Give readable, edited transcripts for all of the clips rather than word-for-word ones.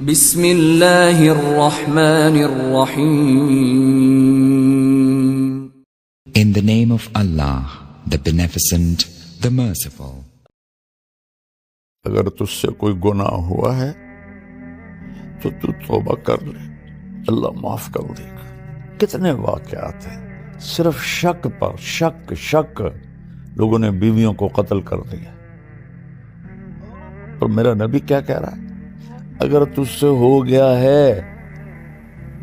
بسم اللہ الرحمن الرحیم. In the name of Allah, the Beneficent, the Merciful. اگر تجھ سے کوئی گناہ ہوا ہے تو توبہ کر لے، اللہ معاف کر دے گا۔ کتنے واقعات ہیں صرف شک پر شک لوگوں نے بیویوں کو قتل کر دیا، اور میرا نبی کیا کہہ رہا ہے؟ اگر تجھ سے ہو گیا ہے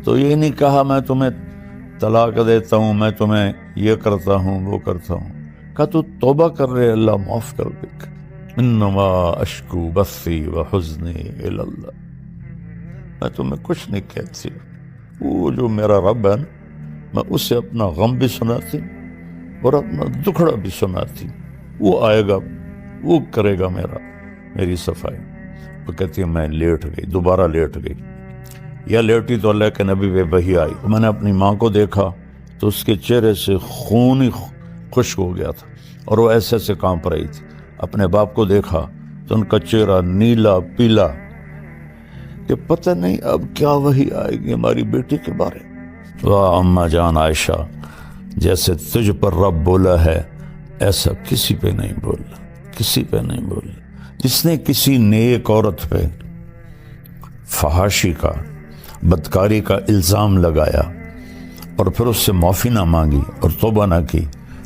تو یہ نہیں کہا میں تمہیں طلاق دیتا ہوں، میں تمہیں یہ کرتا ہوں وہ کرتا ہوں، کہا تو توبہ کر رہے، اللہ معاف کر دے گا۔ انما اشکو بثی وحزنی الی اللہ، میں تمہیں کچھ نہیں کہتی، وہ جو میرا رب ہے نا، میں اسے اپنا غم بھی سناتی اور اپنا دکھڑا بھی سناتی، وہ آئے گا، وہ کرے گا میری صفائی۔ وہ کہتی ہے میں لیٹ گئی، دوبارہ لیٹ گئی، یا لیٹی تو اللہ کے نبی پہ وحی آئی، میں نے اپنی ماں کو دیکھا تو اس کے چہرے سے خون ہی خشک ہو گیا تھا اور وہ ایسے ایسے کانپ رہی تھی۔ اپنے باپ کو دیکھا تو ان کا چہرہ نیلا پیلا، کہ پتہ نہیں اب کیا وحی آئے گی ہماری بیٹی کے بارے۔ واہ اماں جان عائشہ، جیسے تجھ پر رب بولا ہے ایسا کسی پہ نہیں بولا، کسی پہ نہیں بولا۔ جس نے کسی نیک عورت پہ فحاشی کا، بدکاری کا الزام لگایا اور پھر اس سے معافی نہ مانگی اور توبہ نہ کی،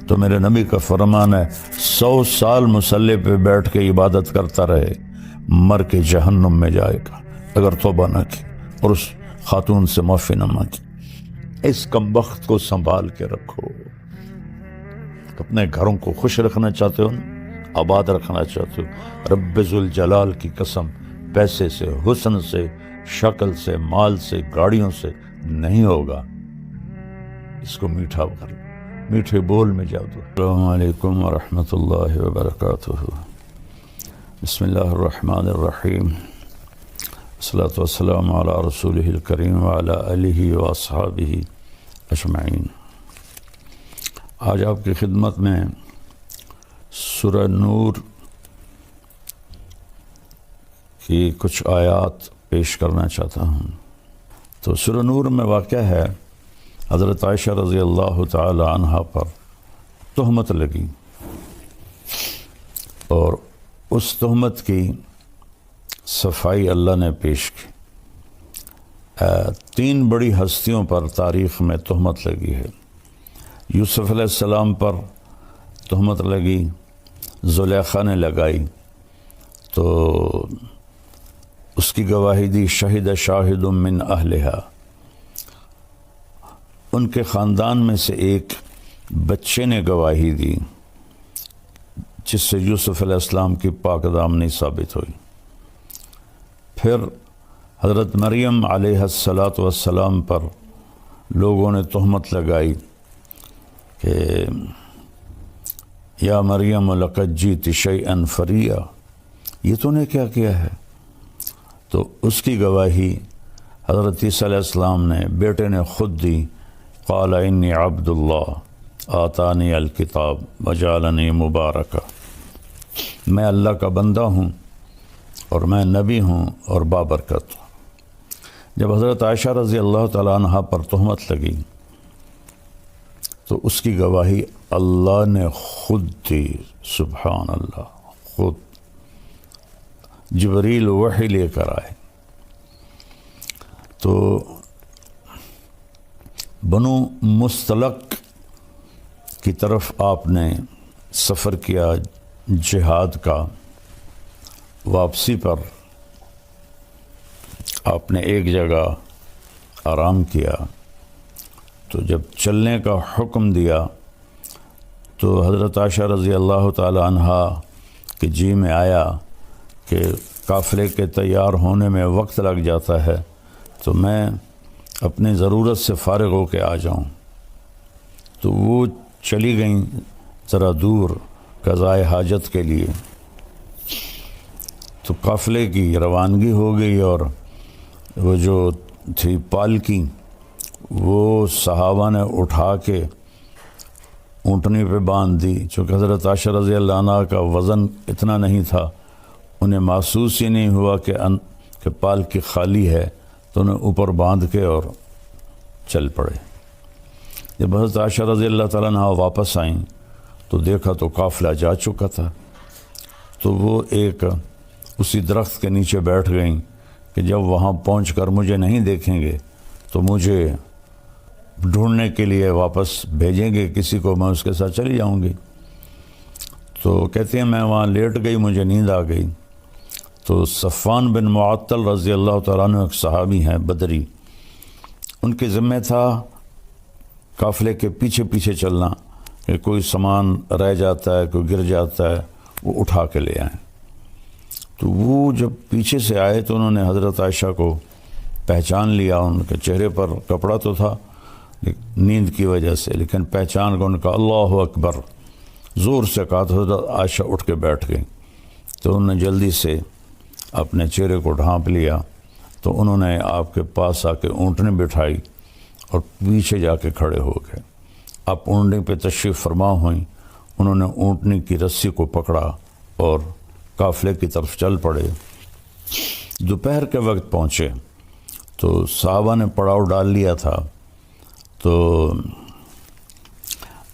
تو میرے نبی کا فرمان ہے 100 سال مصلی پہ بیٹھ کے عبادت کرتا رہے، مر کے جہنم میں جائے گا اگر توبہ نہ کی اور اس خاتون سے معافی نہ مانگی۔ اس کمبخت کو سنبھال کے رکھو۔ اپنے گھروں کو خوش رکھنا چاہتے ہو، آباد رکھنا چاہتے ہو، رب ذوالجلال کی قسم، پیسے سے، حسن سے، شکل سے، مال سے، گاڑیوں سے نہیں ہوگا۔ اس کو میٹھا کر لو، میٹھے بول میں جاؤ۔ السلام علیکم ورحمۃ اللہ وبرکاتہ۔ بسم اللہ الرحمن الرحیم، والصلاة والسلام علی رسولہ الکریم وعلی آلہ واصحابہ اجمعین۔ آج آپ کی خدمت میں سورہ نور کی کچھ آیات پیش کرنا چاہتا ہوں۔ تو سورہ نور میں واقع ہے حضرت عائشہ رضی اللہ تعالی عنہا پر تہمت لگی، اور اس تہمت کی صفائی اللہ نے پیش کی۔ 3 بڑی ہستیوں پر تاریخ میں تہمت لگی ہے۔ یوسف علیہ السلام پر تہمت لگی، زلیخا نے لگائی تو اس کی گواہی دی شہد شاہد من اہلہا، ان کے خاندان میں سے ایک بچے نے گواہی دی جس سے یوسف علیہ السلام کی پاک دامنی ثابت ہوئی۔ پھر حضرت مریم علیہ السلام پر لوگوں نے تہمت لگائی کہ یا مریم لقد جئت شیئا فریا، یہ تو نے کیا کیا ہے؟ تو اس کی گواہی حضرت عیسیٰ علیہ السلام نے، بیٹے نے خود دی، قال انی عبد اللہ آتانی الکتاب وجعلنی مبارکا، میں اللہ کا بندہ ہوں اور میں نبی ہوں اور بابرکت ہوں۔ جب حضرت عائشہ رضی اللہ تعالیٰ عنہ پر تہمت لگی تو اس کی گواہی اللہ نے خود دی، سبحان اللہ، خود جبریل وحی لے کر آئے۔ تو بنو مستلق کی طرف آپ نے سفر کیا جہاد کا، واپسی پر آپ نے ایک جگہ آرام کیا، تو جب چلنے کا حکم دیا تو حضرت عائشہ رضی اللہ تعالی عنہا کے جی میں آیا کہ قافلے کے تیار ہونے میں وقت لگ جاتا ہے، تو میں اپنی ضرورت سے فارغ ہو کے آ جاؤں۔ تو وہ چلی گئیں ذرا دور قضائے حاجت کے لیے، تو قافلے کی روانگی ہو گئی، اور وہ جو تھی پالکی وہ صحابہ نے اٹھا کے اونٹنی پہ باندھ دی، چونکہ حضرت عائشہ رضی اللہ عنہ کا وزن اتنا نہیں تھا، انہیں محسوس ہی نہیں ہوا کہ پالکی خالی ہے تو انہیں اوپر باندھ کے اور چل پڑے۔ جب حضرت عائشہ رضی اللہ تعالیٰ عنہ واپس آئیں تو دیکھا تو قافلہ جا چکا تھا، تو وہ ایک اسی درخت کے نیچے بیٹھ گئیں کہ جب وہاں پہنچ کر مجھے نہیں دیکھیں گے تو مجھے ڈھونڈنے کے لیے واپس بھیجیں گے کسی کو، میں اس کے ساتھ چلی جاؤں گی۔ تو کہتے ہیں میں وہاں لیٹ گئی، مجھے نیند آ گئی، تو صفوان بن معطل رضی اللہ تعالیٰ عنہ ایک صحابی ہیں بدری، ان کے ذمہ تھا قافلے کے پیچھے پیچھے چلنا کہ کوئی سامان رہ جاتا ہے، کوئی گر جاتا ہے، وہ اٹھا کے لے آئیں۔ تو وہ جب پیچھے سے آئے تو انہوں نے حضرت عائشہ کو پہچان لیا، ان کے چہرے پر کپڑا تو تھا نیند کی وجہ سے، لیکن پہچان کو ان کا اللہ اکبر زور سے کہا تو حضرت عائشہ اٹھ کے بیٹھ گئی، تو انہوں نے جلدی سے اپنے چہرے کو ڈھانپ لیا، تو انہوں نے آپ کے پاس آ کے اونٹنی بٹھائی اور پیچھے جا کے کھڑے ہو گئے۔ آپ اونٹنی پہ تشریف فرما ہوئیں، انہوں نے اونٹنی کی رسی کو پکڑا اور قافلے کی طرف چل پڑے۔ دوپہر کے وقت پہنچے تو صحابہ نے پڑاؤ ڈال لیا تھا، تو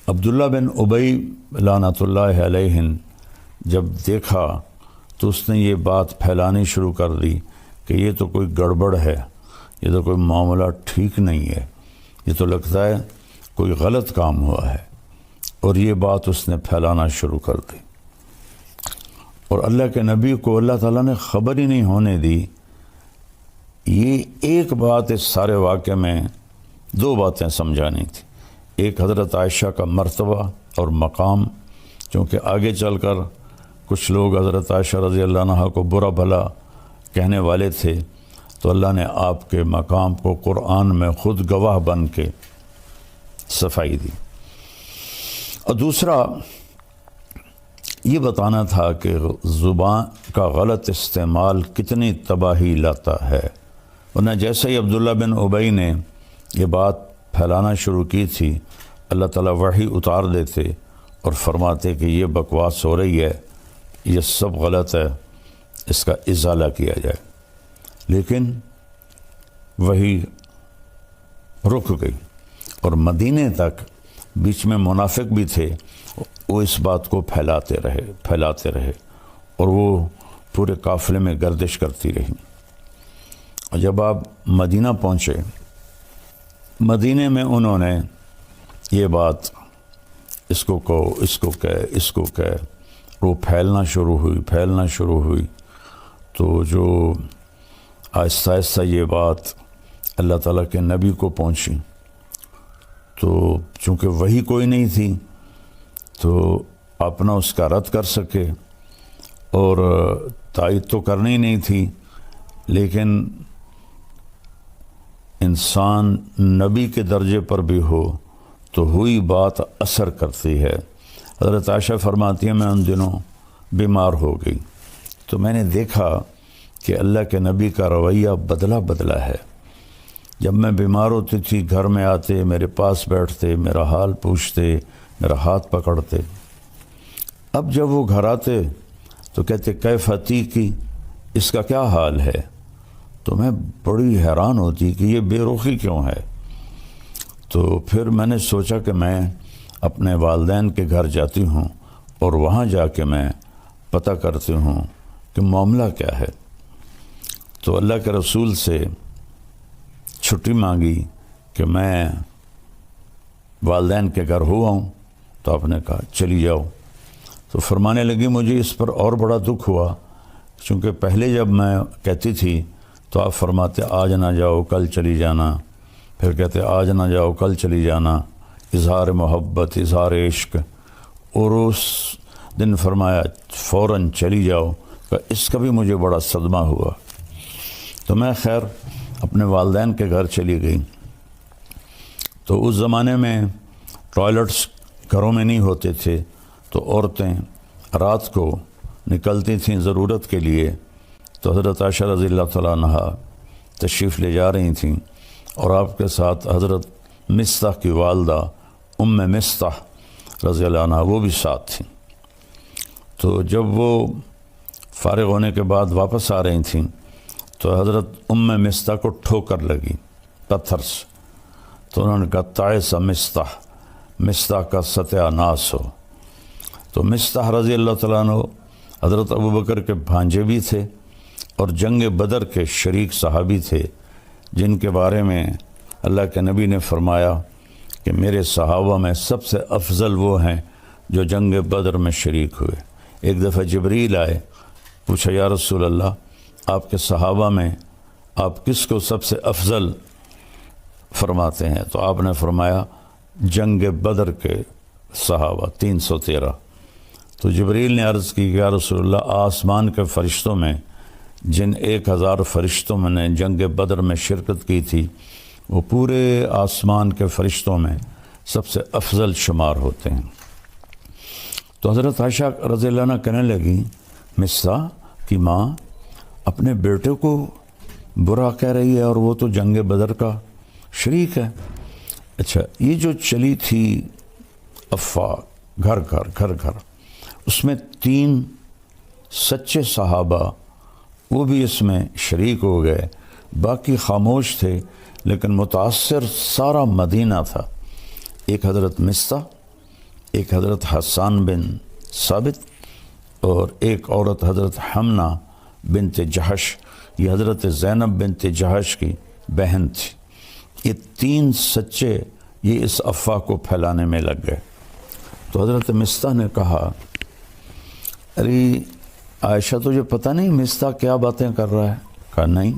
عبداللہ بن ابی لعنت اللہ علیہ جب دیکھا تو اس نے یہ بات پھیلانی شروع کر دی کہ یہ تو کوئی گڑبڑ ہے، یہ تو کوئی معاملہ ٹھیک نہیں ہے، یہ تو لگتا ہے کوئی غلط کام ہوا ہے، اور یہ بات اس نے پھیلانا شروع کر دی۔ اور اللہ کے نبی کو اللہ تعالیٰ نے خبر ہی نہیں ہونے دی۔ یہ ایک بات اس سارے واقعے میں دو باتیں سمجھانی تھی، ایک حضرت عائشہ کا مرتبہ اور مقام، چونکہ آگے چل کر کچھ لوگ حضرت عائشہ رضی اللہ عنہا کو برا بھلا کہنے والے تھے، تو اللہ نے آپ کے مقام کو قرآن میں خود گواہ بن کے صفائی دی۔ اور دوسرا یہ بتانا تھا کہ زبان کا غلط استعمال کتنی تباہی لاتا ہے، ورنہ جیسے ہی عبداللہ بن ابی نے یہ بات پھیلانا شروع کی تھی، اللہ تعالیٰ وحی اتار دیتے اور فرماتے کہ یہ بکواس ہو رہی ہے، یہ سب غلط ہے، اس کا ازالہ کیا جائے، لیکن وہی رک گئی، اور مدینے تک بیچ میں منافق بھی تھے، وہ اس بات کو پھیلاتے رہے اور وہ پورے قافلے میں گردش کرتی رہی۔ اور جب آپ مدینہ پہنچے، مدینے میں انہوں نے یہ بات اس کو کہو، اس کو کہے، وہ پھیلنا شروع ہوئی، تو جو آہستہ آہستہ یہ بات اللہ تعالیٰ کے نبی کو پہنچی، تو چونکہ وہی کوئی نہیں تھی تو اپنا اس کا رد کر سکے، اور تائید تو کرنی نہیں تھی، لیکن انسان نبی کے درجے پر بھی ہو تو ہوئی بات اثر کرتی ہے۔ حضرت عائشہ فرماتی ہیں میں ان دنوں بیمار ہو گئی، تو میں نے دیکھا کہ اللہ کے نبی کا رویہ بدلا ہے۔ جب میں بیمار ہوتی تھی گھر میں آتے، میرے پاس بیٹھتے، میرا حال پوچھتے، میرا ہاتھ پکڑتے، اب جب وہ گھر آتے تو کہتے کیف عتیقی، اس کا کیا حال ہے؟ تو میں بڑی حیران ہوتی کہ یہ بے رخی کیوں ہے۔ تو پھر میں نے سوچا کہ میں اپنے والدین کے گھر جاتی ہوں اور وہاں جا کے میں پتہ کرتی ہوں کہ معاملہ کیا ہے۔ تو اللہ کے رسول سے چھٹی مانگی کہ میں والدین کے گھر ہوا ہوں، تو آپ نے کہا چلی جاؤ۔ تو فرمانے لگی مجھے اس پر اور بڑا دکھ ہوا، چونکہ پہلے جب میں کہتی تھی تو آپ فرماتے آج نہ جاؤ کل چلی جانا، پھر کہتے آج نہ جاؤ کل چلی جانا، اظہار محبت، اظہار عشق، اور اس دن فرمایا فوراً چلی جاؤ، کہ اس کا بھی مجھے بڑا صدمہ ہوا۔ تو میں خیر اپنے والدین کے گھر چلی گئی۔ تو اس زمانے میں ٹوائلٹس گھروں میں نہیں ہوتے تھے، تو عورتیں رات کو نکلتی تھیں ضرورت کے لیے، تو حضرت عائشہ رضی اللہ تعالیٰ عنہ تشریف لے جا رہی تھیں، اور آپ کے ساتھ حضرت مصطح کی والدہ ام مصطح رضی اللہ عنہ وہ بھی ساتھ تھیں۔ تو جب وہ فارغ ہونے کے بعد واپس آ رہی تھیں تو حضرت مستح کو ٹھوکر لگی پتھر سے، تو انہوں نے کہا تعس مستح کا ستیہ ناس ہو۔ تو مستح رضی اللہ تعالیٰ عنہ حضرت ابوبکر کے بھانجے بھی تھے اور جنگ بدر کے شریک صحابی تھے، جن کے بارے میں اللہ کے نبی نے فرمایا کہ میرے صحابہ میں سب سے افضل وہ ہیں جو جنگ بدر میں شریک ہوئے۔ ایک دفعہ جبریل آئے، پوچھا یا رسول اللہ آپ کے صحابہ میں آپ کس کو سب سے افضل فرماتے ہیں؟ تو آپ نے فرمایا جنگ بدر کے صحابہ 313۔ تو جبریل نے عرض کی کہ یا رسول اللہ آسمان کے فرشتوں میں جن 1000 فرشتوں میں نے جنگ بدر میں شرکت کی تھی وہ پورے آسمان کے فرشتوں میں سب سے افضل شمار ہوتے ہیں۔ تو حضرت عائشہ رضی اللہ عنہ کہنے لگی مستح کی ماں اپنے بیٹے کو برا کہہ رہی ہے اور وہ تو جنگ بدر کا شریک ہے۔ اچھا، یہ جو چلی تھی افواہ گھر گھر اس میں 3 سچے صحابہ وہ بھی اس میں شریک ہو گئے، باقی خاموش تھے، لیکن متاثر سارا مدینہ تھا۔ ایک حضرت مستح، ایک حضرت حسان بن ثابت اور ایک عورت حضرت حمنہ بنت جہش، یہ حضرت زینب بنت جہش کی بہن تھی۔ یہ 3 سچے یہ اس افواہ کو پھیلانے میں لگ گئے۔ تو حضرت مستح نے کہا ارے عائشہ تجھے پتہ نہیں مستح کیا باتیں کر رہا ہے؟ کہا نہیں۔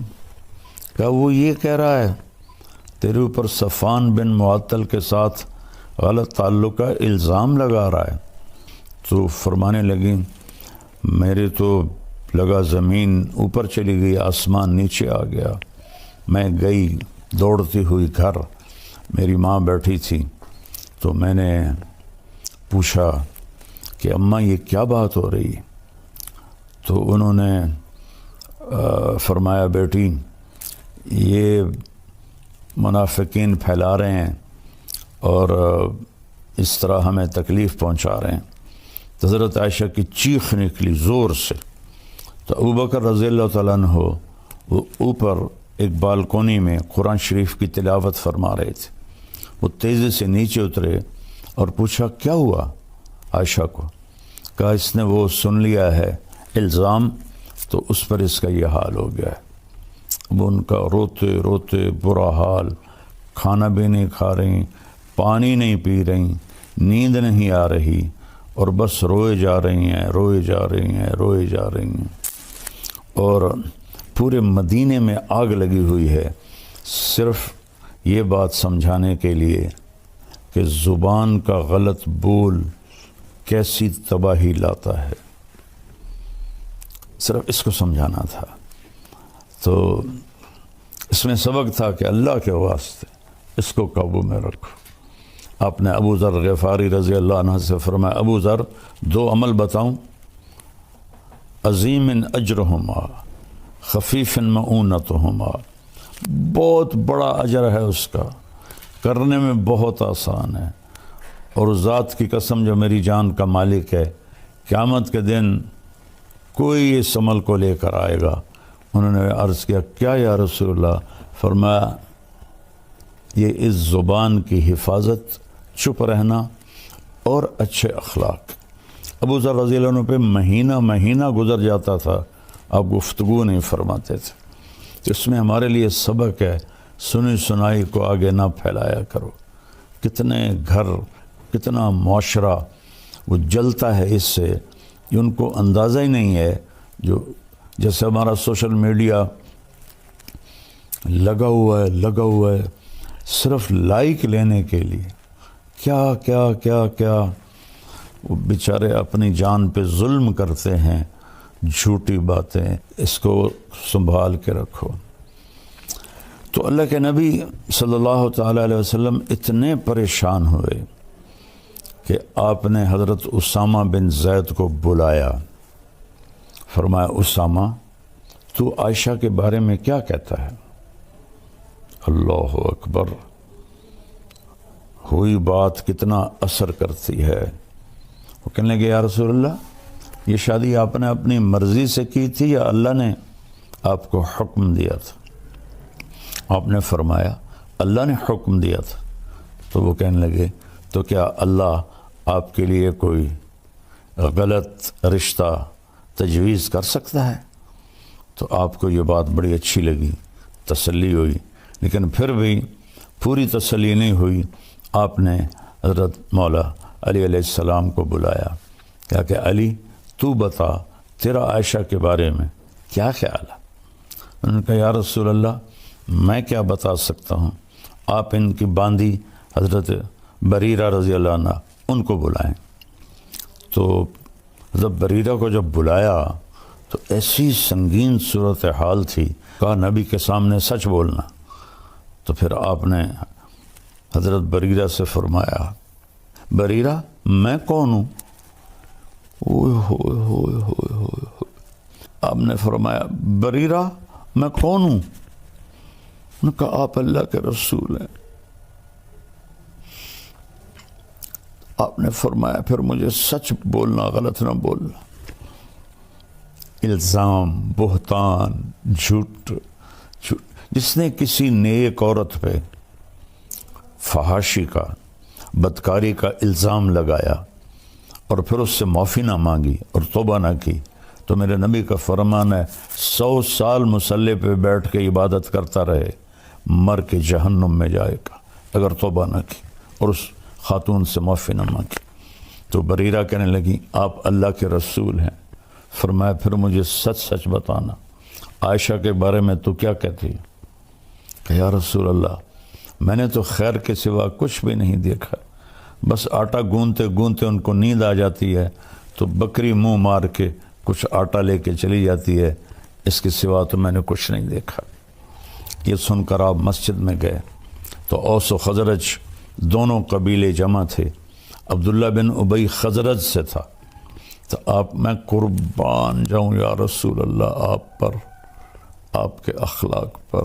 کہا وہ یہ کہہ رہا ہے تیرے اوپر صفوان بن معطل کے ساتھ غلط تعلق کا الزام لگا رہا ہے۔ تو فرمانے لگی میرے تو لگا زمین اوپر چلی گئی، آسمان نیچے آ گیا۔ میں گئی دوڑتی ہوئی گھر، میری ماں بیٹھی تھی، تو میں نے پوچھا کہ اماں یہ کیا بات ہو رہی؟ تو انہوں نے فرمایا بیٹی یہ منافقین پھیلا رہے ہیں اور اس طرح ہمیں تکلیف پہنچا رہے ہیں۔ تو حضرت عائشہ کی چیخ نکلی زور سے۔ تو ابوبکر رضی اللہ تعالیٰ عنہ وہ اوپر ایک بالکونی میں قرآن شریف کی تلاوت فرما رہے تھے، وہ تیزی سے نیچے اترے اور پوچھا کیا ہوا عائشہ کو؟ کہا اس نے وہ سن لیا ہے الزام، تو اس پر اس کا یہ حال ہو گیا ہے۔ اب ان کا روتے روتے برا حال، کھانا بھی نہیں کھا رہی، پانی نہیں پی رہی، نیند نہیں آ رہی، اور بس روئے جا رہی ہیں روئے جا رہی ہیں روئے جا رہی ہیں۔ اور پورے مدینے میں آگ لگی ہوئی ہے صرف یہ بات سمجھانے کے لیے کہ زبان کا غلط بول کیسی تباہی لاتا ہے، صرف اس کو سمجھانا تھا۔ تو اس میں سبق تھا کہ اللہ کے واسطے اس کو قابو میں رکھو۔ آپ نے ابو ذر غفاری رضی اللہ عنہ سے فرمایا ابو ذر 2 عمل بتاؤں، عظیم اجرہما خفیف معونتہما، بہت بڑا اجر ہے اس کا، کرنے میں بہت آسان ہے، اور ذات کی قسم جو میری جان کا مالک ہے قیامت کے دن کوئی اس عمل کو لے کر آئے گا۔ انہوں نے عرض کیا کیا یا رسول اللہ؟ فرمایا یہ اس زبان کی حفاظت، چپ رہنا اور اچھے اخلاق۔ ابو ذر رضی اللہ عنہ پہ مہینہ گزر جاتا تھا، آپ گفتگو نہیں فرماتے تھے۔ اس میں ہمارے لیے سبق ہے، سنی سنائی کو آگے نہ پھیلایا کرو۔ کتنے گھر، کتنا معاشرہ وہ جلتا ہے اس سے، ان کو اندازہ ہی نہیں ہے۔ جو جیسے ہمارا سوشل میڈیا لگا ہوا ہے صرف لائک لینے کے لیے، کیا کیا کیا کیا وہ بیچارے اپنی جان پہ ظلم کرتے ہیں، جھوٹی باتیں، اس کو سنبھال کے رکھو۔ تو اللہ کے نبی صلی اللہ تعالیٰ علیہ وسلم اتنے پریشان ہوئے کہ آپ نے حضرت اسامہ بن زید کو بلایا، فرمایا اسامہ تو عائشہ کے بارے میں کیا کہتا ہے؟ اللہ اکبر، ہوئی بات کتنا اثر کرتی ہے۔ وہ کہنے لگے یا رسول اللہ یہ شادی آپ نے اپنی مرضی سے کی تھی یا اللہ نے آپ کو حکم دیا تھا. آپ نے فرمایا اللہ نے حکم دیا تھا. تو وہ کہنے لگے تو کیا اللہ آپ کے لیے کوئی غلط رشتہ تجویز کر سکتا ہے؟ تو آپ کو یہ بات بڑی اچھی لگی، تسلی ہوئی، لیکن پھر بھی پوری تسلی نہیں ہوئی. آپ نے حضرت مولا علی علیہ السلام کو بلایا، کہا کہ علی تو بتا تیرا عائشہ کے بارے میں کیا خیال ہے؟ انہوں نے کہا یا رسول اللہ میں کیا بتا سکتا ہوں، آپ ان کی باندھی حضرت بریرہ رضی اللہ عنہ ان کو بلائیں. تو حضرت بریرہ کو جب بلایا تو ایسی سنگین صورتحال تھی، کہا نبی کے سامنے سچ بولنا. تو پھر آپ نے حضرت بریرہ سے فرمایا بریرہ میں کون ہوں؟ اوئے ہوئے ہوئے ہوئے ہوئے. آپ نے فرمایا بریرہ میں کون ہوں؟ انہوں نے کہا آپ اللہ کے رسول ہیں. آپ نے فرمایا پھر مجھے سچ بولنا، غلط نہ بولنا. الزام، بہتان، جھوٹ، جس نے کسی نیک عورت پہ فحاشی کا، بدکاری کا الزام لگایا اور پھر اس سے معافی نہ مانگی اور توبہ نہ کی، تو میرے نبی کا فرمان ہے 100 سال مصلی پہ بیٹھ کے عبادت کرتا رہے، مر کے جہنم میں جائے گا اگر توبہ نہ کی اور اس خاتون سے معافی نہ مانگی. تو بریرہ کہنے لگی آپ اللہ کے رسول ہیں. فرمایا پھر مجھے سچ سچ بتانا، عائشہ کے بارے میں تو کیا کہتی ہے؟ کہ یا رسول اللہ میں نے تو خیر کے سوا کچھ بھی نہیں دیکھا، بس آٹا گوندتے گوندتے ان کو نیند آ جاتی ہے تو بکری منہ مار کے کچھ آٹا لے کے چلی جاتی ہے، اس کے سوا تو میں نے کچھ نہیں دیکھا. یہ سن کر آپ مسجد میں گئے تو اوس و خزرج دونوں قبیلے جمع تھے. عبداللہ بن ابی خزرج سے تھا. تو آپ میں قربان جاؤں یا رسول اللہ آپ پر، آپ کے اخلاق پر،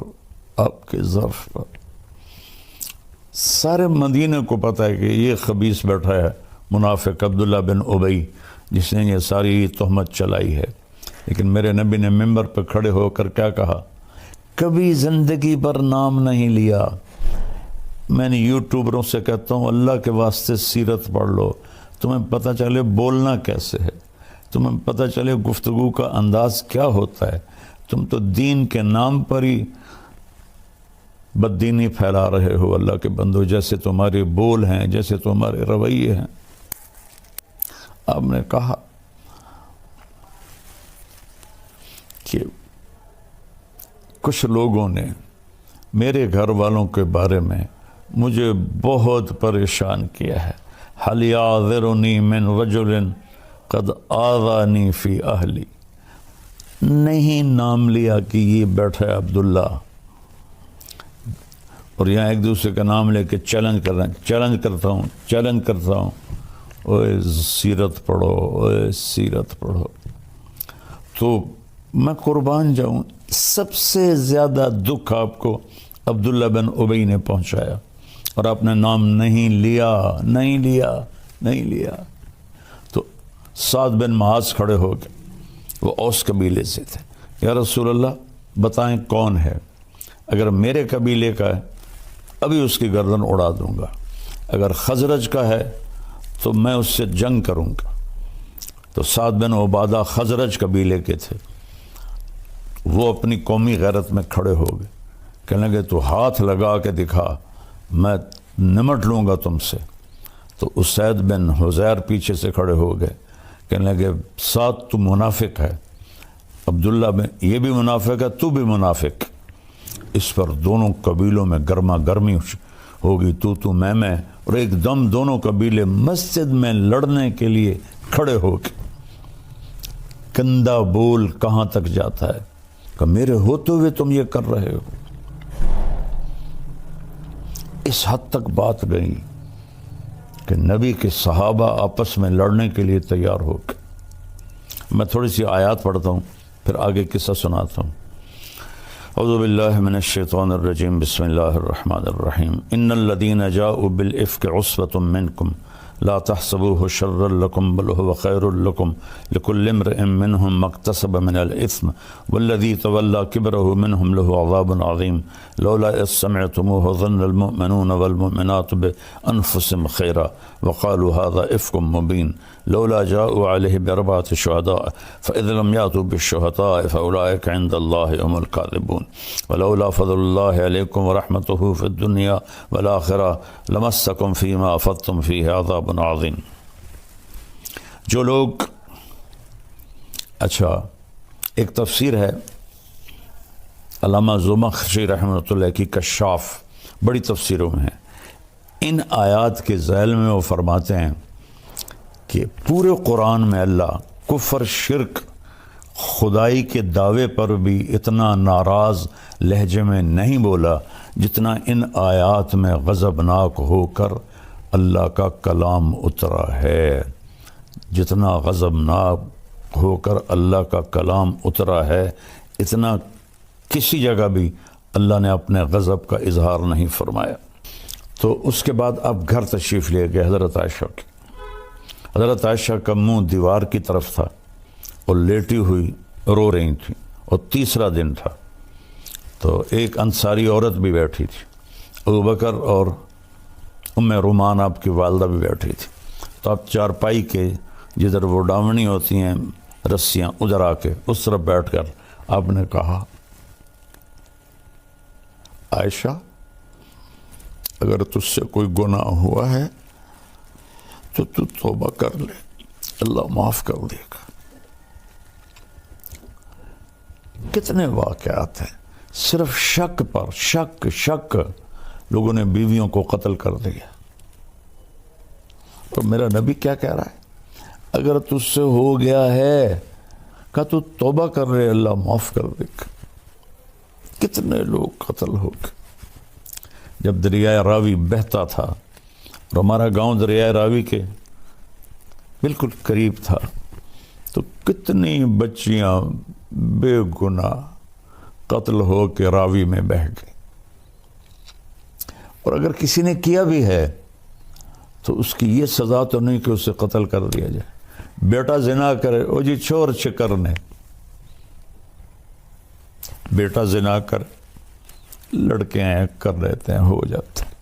آپ کے ظرف پر. سارے مدینے کو پتہ ہے کہ یہ خبیث بیٹھا ہے منافق عبداللہ بن ابی جس نے یہ ساری تہمت چلائی ہے. لیکن میرے نبی نے ممبر پہ کھڑے ہو کر کیا کہا؟ کبھی زندگی پر نام نہیں لیا. میں نے یوٹیوبروں سے کہتا ہوں اللہ کے واسطے سیرت پڑھ لو، تمہیں پتہ چلے بولنا کیسے ہے، تمہیں پتہ چلے گفتگو کا انداز کیا ہوتا ہے. تم تو دین کے نام پر ہی بددینی پھیلا رہے ہو اللہ کے بندو، جیسے تمہارے بول ہیں، جیسے تمہارے رویے ہیں. آپ نے کہا کہ کچھ لوگوں نے میرے گھر والوں کے بارے میں مجھے بہت پریشان کیا ہے. حل یعذرنی من رجل قد آذانی فی اہلی. نہیں نام لیا کہ یہ بیٹھا ہے عبداللہ، اور یہاں ایک دوسرے کا نام لے کے چیلنج کر رہے ہیں. چیلنج کرتا ہوں اوے سیرت پڑھو، اوے سیرت پڑھو. تو میں قربان جاؤں سب سے زیادہ دکھ آپ کو عبداللہ بن ابی نے پہنچایا، اور آپ نے نام نہیں لیا. تو سعد بن معاذ کھڑے ہو گئے، وہ اوس قبیلے سے تھے. یا رسول اللہ بتائیں کون ہے؟ اگر میرے قبیلے کا ہے ابھی اس کی گردن اڑا دوں گا، اگر خزرج کا ہے تو میں اس سے جنگ کروں گا. تو سعد بن عبادہ خزرج قبیلے کے تھے. وہ اپنی قومی غیرت میں کھڑے ہو گئے، کہنے لگے تو ہاتھ لگا کے دکھا، میں نمٹ لوں گا تم سے. تو اسید بن حزیر پیچھے سے کھڑے ہو گئے، کہنے لگے سعد تو منافق ہے، عبداللہ بن یہ بھی منافق ہے، تو بھی منافق. اس پر دونوں قبیلوں میں گرما گرمی ہوگی، تو میں، اور ایک دم دونوں قبیلے مسجد میں لڑنے کے لیے کھڑے ہو گئے. گندا بول کہاں تک جاتا ہے کہ میرے ہوتے ہوئے تم یہ کر رہے ہو. اس حد تک بات گئی کہ نبی کے صحابہ آپس میں لڑنے کے لیے تیار ہو گئے. میں تھوڑی سی آیات پڑھتا ہوں پھر آگے قصہ سناتا ہوں. اعوذ باللہ من الشیطان الرجیم، بسم اللہ الرحمن الرحیم. ان الذین جاؤوا بالافک عصبۃ منکم لا تحسبوه شرا لكم بل هو خير لكم لكل امرئ منهم ما اكتسب من الإثم والذي تولى كبره منهم له عذاب عظيم لولا إذ سمعتموه ظن المؤمنون والمؤمنات بأنفسهم خيرا وقالوا هذا إفك مبين لولا جاءوا عليه بأربعة شهداء فإذا لم يأتوا بالشهداء فأولئك عند الله هم الكاذبون ولولا فضل الله عليكم ورحمته في الدنيا والآخرة لمسكم فيما أفضتم فيه عذاب عظيم. جو لوگ اچھا ایک تفسیر ہے علامہ زمخشری رحمۃ اللہ کی کشاف، بڑی تفسیروں میں ہے. ان آیات کے ذیل میں وہ فرماتے ہیں کہ پورے قرآن میں اللہ کفر، شرک، خدائی کے دعوے پر بھی اتنا ناراض لہجے میں نہیں بولا جتنا ان آیات میں غضبناک ہو کر اللہ کا کلام اترا ہے. جتنا غضبناک ہو کر اللہ کا کلام اترا ہے اتنا کسی جگہ بھی اللہ نے اپنے غضب کا اظہار نہیں فرمایا. تو اس کے بعد اب گھر تشریف لے گئے حضرت عائشہ کی. حضرت عائشہ کا منہ دیوار کی طرف تھا اور لیٹی ہوئی رو رہی تھی، اور تیسرا دن تھا. تو ایک انصاری عورت بھی بیٹھی تھی، ابوبکر اور ام رومان آپ کی والدہ بھی بیٹھی تھی. تو آپ چارپائی کے جدھر وہ ڈاونی ہوتی ہیں رسیاں ادھر آ کے اس طرف بیٹھ کر آپ نے کہا عائشہ اگر تجھ سے کوئی گناہ ہوا ہے تو توبہ کر لے، اللہ معاف کر دے گا. کتنے واقعات ہیں صرف شک پر شک لوگوں نے بیویوں کو قتل کر دیا. اور میرا نبی کیا کہہ رہا ہے؟ اگر تجھ سے ہو گیا ہے کہ تو توبہ کر رہے، اللہ معاف کر دے گا. کتنے لوگ قتل ہو گئے. جب دریائے راوی بہتا تھا اور ہمارا گاؤں دریائے راوی کے بالکل قریب تھا، تو کتنی بچیاں بے گناہ قتل ہو کے راوی میں بہہ گئی. اور اگر کسی نے کیا بھی ہے تو اس کی یہ سزا تو نہیں کہ اسے قتل کر دیا جائے. بیٹا زنا کرے، او جی چور چکر نے، بیٹا زنا کرے، لڑکے ہیں کر لیتے ہیں، ہو جاتے ہیں.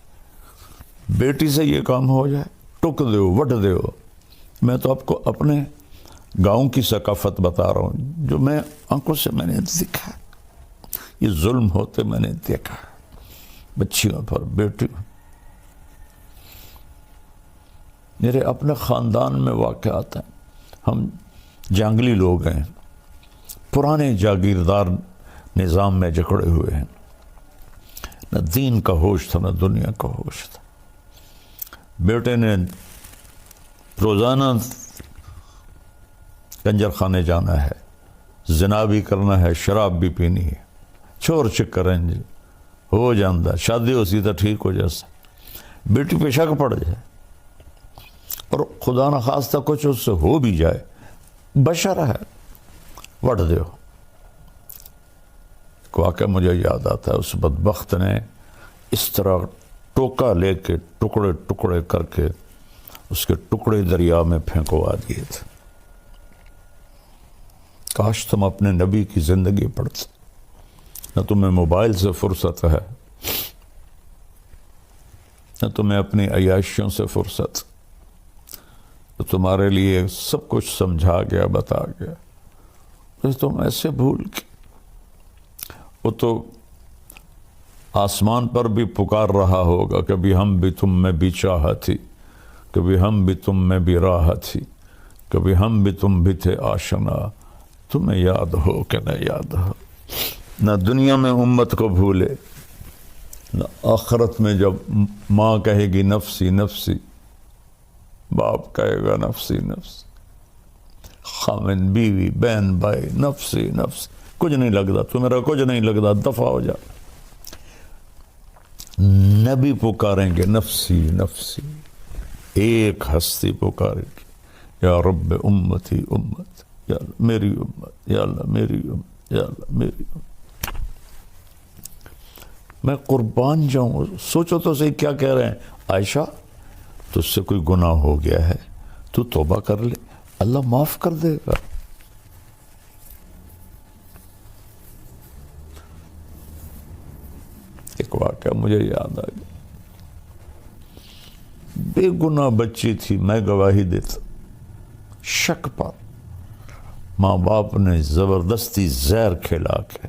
بیٹی سے یہ کام ہو جائے، ٹک دیو وٹ دیو. میں تو آپ کو اپنے گاؤں کی ثقافت بتا رہا ہوں جو میں آنکھوں سے میں نے دیکھا. یہ ظلم ہوتے میں نے دیکھا بچیوں پر، بیٹیوں. میرے اپنے خاندان میں واقعات ہیں. ہم جنگلی لوگ ہیں، پرانے جاگیردار نظام میں جکڑے ہوئے ہیں. نہ دین کا ہوش تھا نہ دنیا کا ہوش تھا. بیٹے نے روزانہ کنجر خانے جانا ہے، زنا بھی کرنا ہے، شراب بھی پینی ہے، چور چکر ہیں جی، ہو جاندہ شادی ہو سی تو ٹھیک ہو جیسا. بیٹی پہ شک پڑ جائے اور خدا نہ خواستہ کچھ اس سے ہو بھی جائے، بشر ہے، وٹ دیو. واقعہ مجھے یاد آتا ہے، اس بدبخت نے اس طرح ٹوکا لے کے ٹکڑے ٹکڑے کر کے اس کے ٹکڑے دریا میں پھینکوا دیے تھے. کاش تم اپنے نبی کی زندگی پڑھتے. نہ تمہیں موبائل سے فرصت ہے، نہ تمہیں اپنی عیاشیوں سے فرصت. تو تمہارے لیے سب کچھ سمجھا گیا، بتا گیا، تو تم ایسے بھول کے. وہ تو آسمان پر بھی پکار رہا ہوگا، کبھی ہم بھی تم میں بھی چاہ تھی، کبھی ہم بھی تم میں بھی راہ تھی، کبھی ہم بھی تم بھی تھے آشنا. تمہیں یاد ہو کہ نہ یاد ہو. نہ دنیا میں امت کو بھولے، نہ آخرت میں جب ماں کہے گی نفسی نفسی، باپ کہے گا نفسی نفسی، خامن بیوی بہن بھائی نفسی نفسی. کچھ نہیں لگتا تو میرا کچھ نہیں لگتا، دفع ہو جا. نبی پکاریں گے نفسی نفسی. ایک ہستی پکارے گی یا رب امتی امت، یا اللہ میری امت، یا اللہ میری امت، یا اللہ میری امت. میں قربان جاؤں. سوچو تو صحیح کیا کہہ رہے ہیں. عائشہ تو اس سے کوئی گناہ ہو گیا ہے تو توبہ کر لے، اللہ معاف کر دے گا۔ ایک واقعہ مجھے یاد آ گیا، بے گناہ بچی تھی، میں گواہی دیتا، شک پر ماں باپ نے زبردستی زہر کھلا کے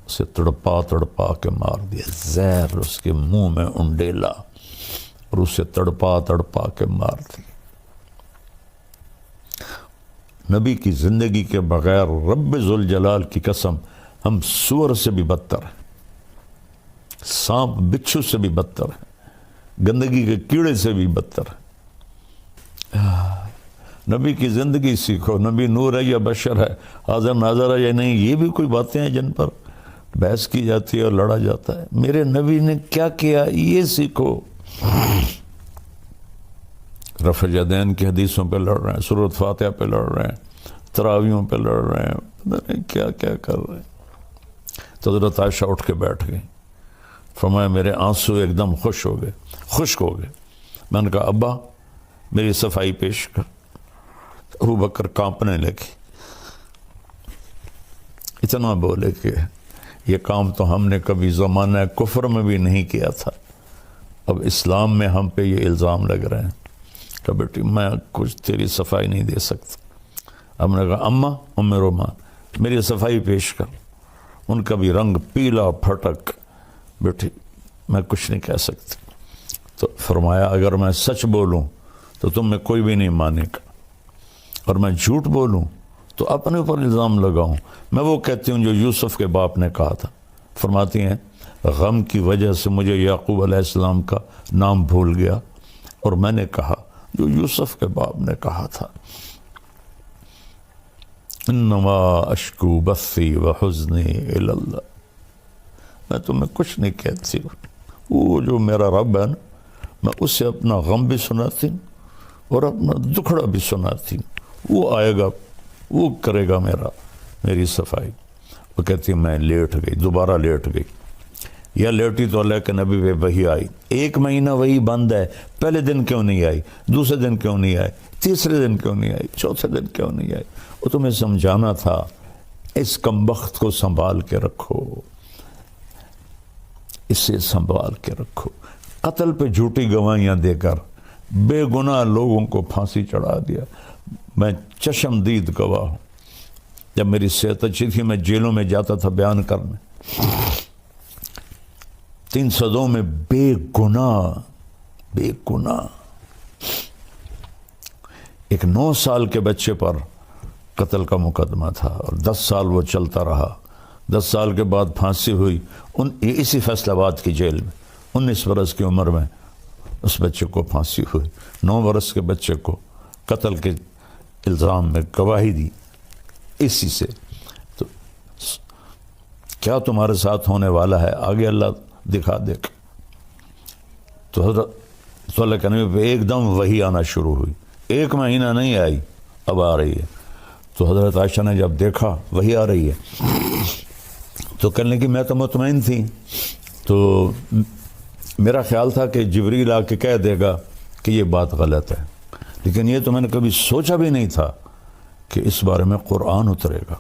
اسے تڑپا تڑپا کے مار دیا، زہر اس کے منہ میں انڈیلا اور اسے تڑپا تڑپا کے مار دیا۔ نبی کی زندگی کے بغیر رب ذوالجلال کی قسم ہم سور سے بھی بدتر ہیں، سانپ بچھو سے بھی بدتر ہیں، گندگی کے کیڑے سے بھی بدتر ہیں۔ نبی کی زندگی سیکھو، نبی نور ہے یا بشر ہے، حاضر ناظر ہے یا نہیں، یہ بھی کوئی باتیں ہیں جن پر بحث کی جاتی ہے اور لڑا جاتا ہے۔ میرے نبی نے کیا کیا یہ سیکھو۔ رفع یدین کی حدیثوں پہ لڑ رہے ہیں، سورۃ فاتحہ پہ لڑ رہے ہیں، تراویحوں پہ لڑ رہے ہیں، پتہ نہیں کیا کیا کر رہے ہیں۔ تو حضرت عائشہ اٹھ کے بیٹھ گئی، فرمایا میرے آنسو ایک دم خشک ہو گئے۔ میں نے کہا ابا میری صفائی پیش کر۔ ابو بکر کانپنے لگے، اتنا بولے کہ یہ کام تو ہم نے کبھی زمانہ کفر میں بھی نہیں کیا تھا، اب اسلام میں ہم پہ یہ الزام لگ رہے ہیں کہ بیٹی میں کچھ تیری صفائی نہیں دے سکتا۔ ہم نے کہا اماں ام رومان میری صفائی پیش کر۔ ان کا بھی رنگ پیلا پھٹک، بیٹی میں کچھ نہیں کہہ سکتی۔ تو فرمایا اگر میں سچ بولوں تو تم میں کوئی بھی نہیں مانے گا، اور میں جھوٹ بولوں تو اپنے اوپر الزام لگاؤں۔ میں وہ کہتی ہوں جو یوسف کے باپ نے کہا تھا۔ فرماتی ہیں غم کی وجہ سے مجھے یعقوب علیہ السلام کا نام بھول گیا اور میں نے کہا جو یوسف کے باپ نے کہا تھا، انما اشکو بثی وحزنی الی اللہ۔ میں تمہیں کچھ نہیں کہتی ہوں، وہ جو میرا رب ہے نا، میں اسے اپنا غم بھی سناتی ہوں اور اپنا دکھڑا بھی سناتی ہوں، وہ آئے گا وہ کرے گا میری صفائی۔ وہ کہتی میں لیٹ گئی، دوبارہ لیٹ گئی، یا لیٹی تو اللہ کے نبی پہ وحی آئی۔ 1 مہینہ وہی بند ہے، پہلے دن کیوں نہیں آئی، دوسرے دن کیوں نہیں آئی، تیسرے دن کیوں نہیں آئی، چوتھے دن کیوں نہیں آئی؟ وہ تمہیں سمجھانا تھا اس کمبخت کو سنبھال کے رکھو، اسے سنبھال کے رکھو۔ قتل پہ جھوٹی گواہیاں دے کر بے گناہ لوگوں کو پھانسی چڑھا دیا۔ میں چشمدید گواہ ہوں، جب میری صحت اچھی تھی میں جیلوں میں جاتا تھا بیان کرنے، 3 صدوں میں بے گناہ ایک 9 سال کے بچے پر قتل کا مقدمہ تھا اور 10 سال وہ چلتا رہا۔ 10 سال کے بعد پھانسی ہوئی اسی فیصل آباد کی جیل میں۔ 19 برس کی عمر میں اس بچے کو پھانسی ہوئی۔ 9 برس کے بچے کو قتل کے الزام میں گواہی دی اسی سے۔ تو کیا تمہارے ساتھ ہونے والا ہے آگے اللہ دکھا دے گا۔ تو حضرت صلی اللہ علیہ وسلم پہ ایک دم وحی آنا شروع ہوئی، 1 مہینہ نہیں آئی، اب آ رہی ہے۔ تو حضرت عائشہ نے جب دیکھا وحی آ رہی ہے تو کہنے لگی میں تو مطمئن تھی، تو میرا خیال تھا کہ جبریل آ کے کہہ دے گا کہ یہ بات غلط ہے، لیکن یہ تو میں نے کبھی سوچا بھی نہیں تھا کہ اس بارے میں قرآن اترے گا۔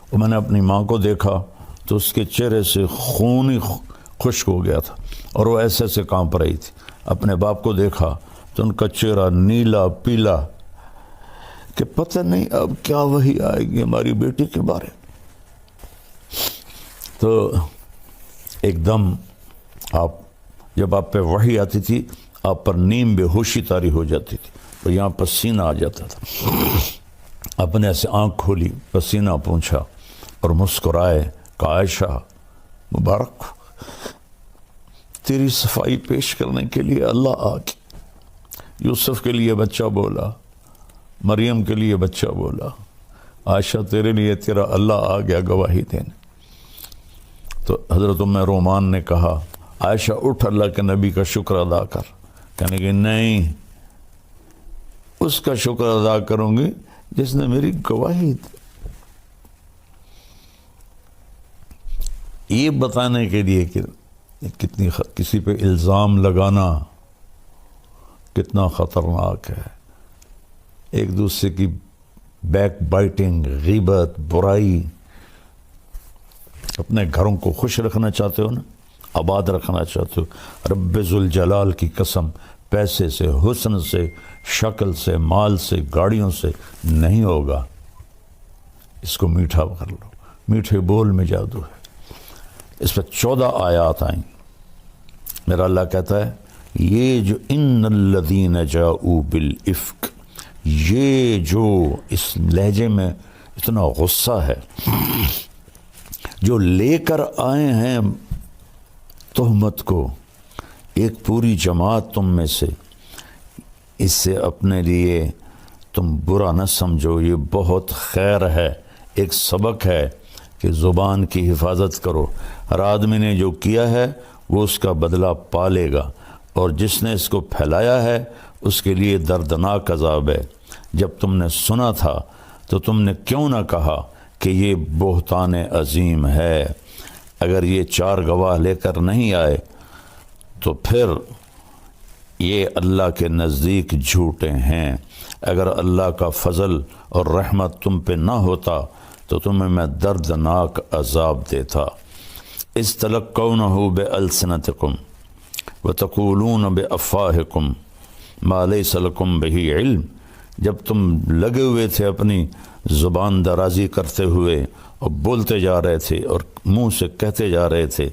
اور میں نے اپنی ماں کو دیکھا تو اس کے چہرے سے خون ہی خشک ہو گیا تھا اور وہ ایسے ایسے کانپ رہی تھی۔ اپنے باپ کو دیکھا تو ان کا چہرہ نیلا پیلا کہ پتہ نہیں اب کیا وحی آئے گی ہماری بیٹی کے بارے۔ تو ایک دم جب آپ پہ وحی آتی تھی آپ پر نیم بے ہوشی طاری ہو جاتی تھی اور یہاں پسینہ آ جاتا تھا۔ اپنے سے آنکھ کھولی، پسینہ پونچھا اور مسکرائے کہ عائشہ مبارک تیری صفائی پیش کرنے کے لیے اللہ آ گیا۔ یوسف کے لیے بچہ بولا، مریم کے لیے بچہ بولا، عائشہ تیرے لیے تیرا اللہ آ گیا گواہی دینے۔ تو حضرت ام رومان نے کہا عائشہ اٹھ اللہ کے نبی کا شکر ادا کر۔ کہنے کہ نہیں، اس کا شکر ادا کروں گی جس نے میری گواہی دی۔ یہ بتانے کے لیے کہ کتنی کسی پہ الزام لگانا کتنا خطرناک ہے. ایک دوسرے کی بیک بائٹنگ، غیبت، برائی. اپنے گھروں کو خوش رکھنا چاہتے ہو نا، آباد رکھنا چاہتے ہو، رب ذوالجلال کی قسم پیسے سے، حسن سے، شکل سے، مال سے، گاڑیوں سے نہیں ہوگا. اس کو میٹھا کر لو. میٹھے بول میں جادو ہے. اس پہ 14 آیات آئیں. میرا اللہ کہتا ہے یہ جو ان الذین جاؤوا بالافک، یہ جو اس لہجے میں اتنا غصہ ہے، جو لے کر آئے ہیں تہمت کو، ایک پوری جماعت تم میں سے، اس سے اپنے لیے تم برا نہ سمجھو، یہ بہت خیر ہے. ایک سبق ہے کہ زبان کی حفاظت کرو. ہر آدمی نے جو کیا ہے وہ اس کا بدلہ پالے گا، اور جس نے اس کو پھیلایا ہے اس کے لیے دردناک عذاب ہے. جب تم نے سنا تھا تو تم نے کیوں نہ کہا کہ یہ بہتان عظیم ہے. اگر یہ 4 گواہ لے کر نہیں آئے تو پھر یہ اللہ کے نزدیک جھوٹے ہیں. اگر اللہ کا فضل اور رحمت تم پہ نہ ہوتا تو تمہیں میں دردناک عذاب دیتا. استلقونہ بألسنتکم وتقولون بأفواہکم ما لیس لکم بہ علم. جب تم لگے ہوئے تھے اپنی زبان درازی کرتے ہوئے اور بولتے جا رہے تھے اور منہ سے کہتے جا رہے تھے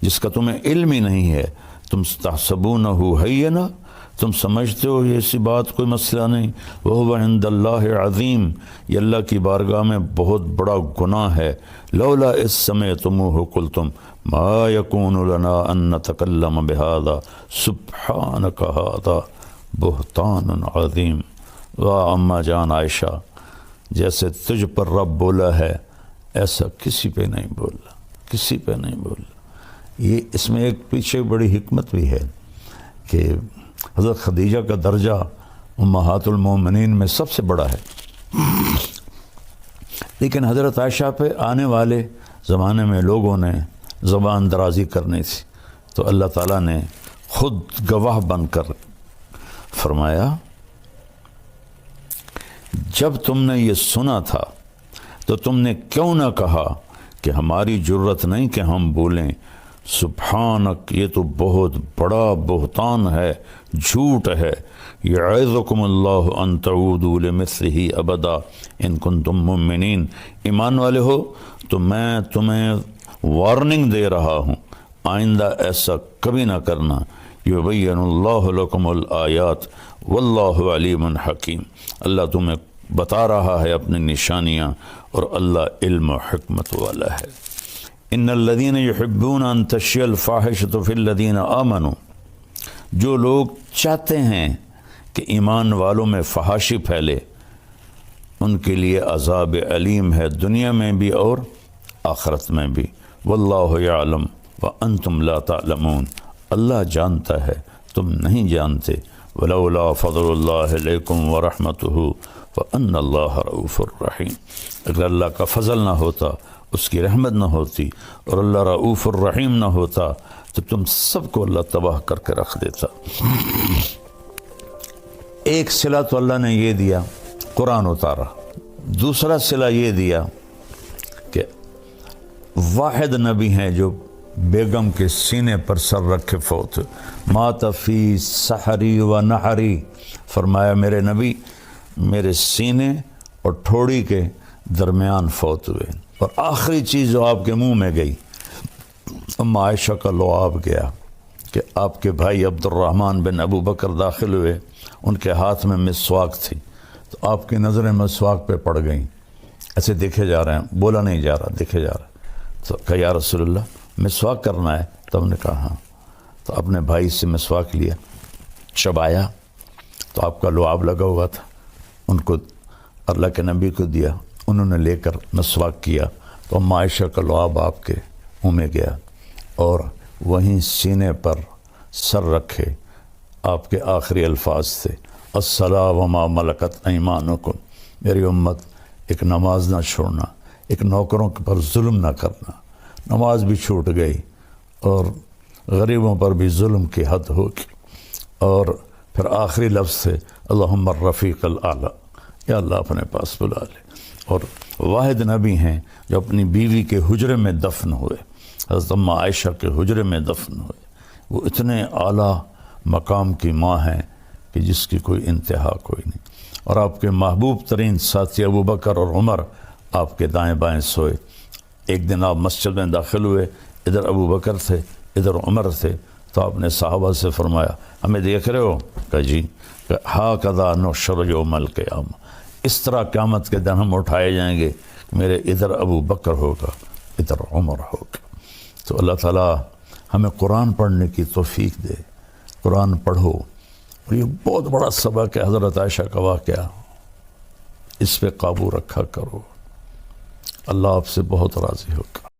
جس کا تمہیں علم ہی نہیں ہے. تم تحسبونہ ہینا، تم سمجھتے ہو یہ ایسی بات کوئی مسئلہ نہیں. وہو عند اللہ عظیم، یہ اللہ کی بارگاہ میں بہت بڑا گناہ ہے. لولا اذ سمعتموہ قلتم ما یکون لنا ان نتکلم بہذا سبحانک ھذا بہتان عظیم. واہ اماں جان عائشہ، جیسے تجھ پر رب بولا ہے ایسا کسی پہ نہیں بولا، کسی پہ نہیں بولا. یہ اس میں ایک پیچھے بڑی حکمت بھی ہے کہ حضرت خدیجہ کا درجہ امہات المومنین میں سب سے بڑا ہے، لیکن حضرت عائشہ پہ آنے والے زمانے میں لوگوں نے زبان درازی کرنی تھی، تو اللہ تعالیٰ نے خود گواہ بن کر فرمایا جب تم نے یہ سنا تھا تو تم نے کیوں نہ کہا کہ ہماری جرت نہیں کہ ہم بولیں سبحانک، یہ تو بہت بڑا بہتان ہے، جھوٹ ہے. یعظکم اللہ ان تعودوا لمثلہ ابدا ان کنتم مؤمنین. ایمان والے ہو تو میں تمہیں وارننگ دے رہا ہوں، آئندہ ایسا کبھی نہ کرنا. یبین اللہ لکم الآیات واللہ علیم حکیم. اللہ تمہیں بتا رہا ہے اپنی نشانیاں اور اللہ علم و حکمت والا ہے. ان الذین یحبون ان تشیع الفاحشۃ فی الذین آمنوا، جو لوگ چاہتے ہیں کہ ایمان والوں میں فحاشی پھیلے ان کے لیے عذاب علیم ہے، دنیا میں بھی اور آخرت میں بھی. واللہ یعلم وانتم لا تعلمون، اللہ جانتا ہے تم نہیں جانتے. ولولا فضل اللہ علیکم ورحمتہ وان اللہ رؤوف الرحیم. اگر اللہ کا فضل نہ ہوتا، اس کی رحمت نہ ہوتی اور اللہ رؤوف الرحیم نہ ہوتا تو تم سب کو اللہ تباہ کر کے رکھ دیتا. ایک صلہ تو اللہ نے یہ دیا قرآن اتارا، دوسرا صلہ یہ دیا کہ واحد نبی ہیں جو بیگم کے سینے پر سر رکھے فوت. مات فی سحری و نحری، فرمایا میرے نبی میرے سینے اور ٹھوڑی کے درمیان فوت ہوئے. اور آخری چیز جو آپ کے منہ میں گئی، ام عائشہ کا لعاب گیا کہ آپ کے بھائی عبد الرحمن بن ابو بکر داخل ہوئے، ان کے ہاتھ میں مسواک تھی، تو آپ کی نظریں مسواک پہ پڑ گئیں. ایسے دیکھے جا رہے ہیں، بولا نہیں جا رہا، دیکھے جا رہا. تو کہا یا رسول اللہ مسواک کرنا ہے؟ تو ہم نے کہا ہاں. تو اپنے بھائی سے مسواک لیا، چبایا، تو آپ کا لعاب لگا ہوا تھا، ان کو اللہ کے نبی کو دیا، انہوں نے لے کر مسواک کیا، تو ام عائشہ کا لعاب آپ کے منہ میں گیا اور وہیں سینے پر سر رکھے آپ کے آخری الفاظ تھے الصلاۃ وما ملکت ایمانکم. میری امت ایک نماز نہ چھوڑنا، ایک نوکروں پر ظلم نہ کرنا. نماز بھی چھوٹ گئی اور غریبوں پر بھی ظلم کی حد ہوگی، اور پھر آخری لفظ سے اللہم الرفیق الاعلی، یا اللہ اپنے پاس بلا لے۔ اور واحد نبی ہیں جو اپنی بیوی کے حجرے میں دفن ہوئے، حضرت اماں عائشہ کے حجرے میں دفن ہوئے۔ وہ اتنے اعلیٰ مقام کی ماں ہیں کہ جس کی کوئی انتہا کوئی نہیں۔ اور آپ کے محبوب ترین ساتھی ابو بکر اور عمر آپ کے دائیں بائیں سوئے۔ ایک دن آپ مسجد میں داخل ہوئے، ادھر ابو بکر تھے ادھر عمر تھے، تو آپ نے صحابہ سے فرمایا ہمیں دیکھ رہے ہو؟ کہا جی۔ ہاکذا نحشر یوم القیامہ، اس طرح قیامت کے دن ہم اٹھائے جائیں گے، میرے ادھر ابو بکر ہوگا ادھر عمر ہوگا۔ تو اللہ تعالیٰ ہمیں قرآن پڑھنے کی توفیق دے، قرآن پڑھو۔ اور یہ بہت بڑا سبق ہے حضرت عائشہ کا واقعہ، اس پہ قابو رکھا کرو، اللہ آپ سے بہت راضی ہوگا۔